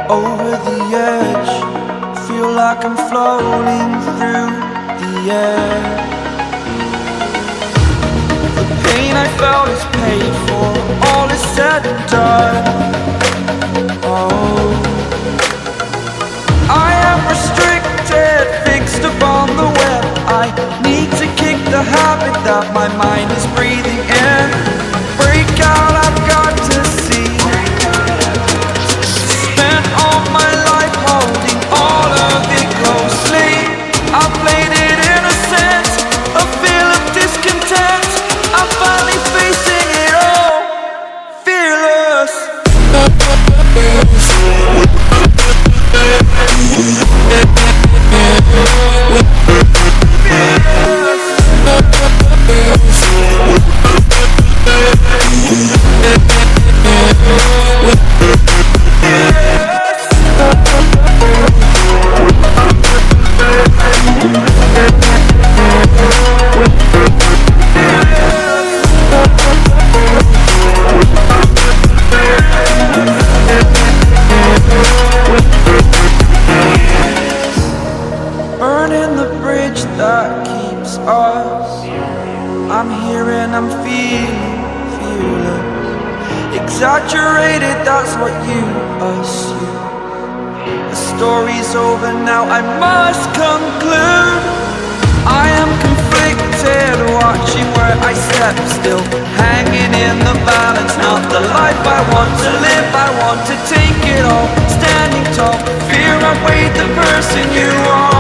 over the edge. Feel like I'm floating through the air. felt is paid for, all is said and done. Oh, I am restricted, fixed upon the web. I need to kick the habit that my mind is breathing in. Break out, I've got to see. Spent all my life holding all of it closely. I played it innocent, a feel of discontent. I'm finally facing it all, fearless. Burning the bridge that keeps us. I'm here and I'm feeling fearless. Exaggerated, that's what you assume. The story's over now, I must conclude. I am conflicted, watching where I step still, hanging in the balance. Not the life I want to live, I want to take it all. Standing tall, fear I weighed the person you are.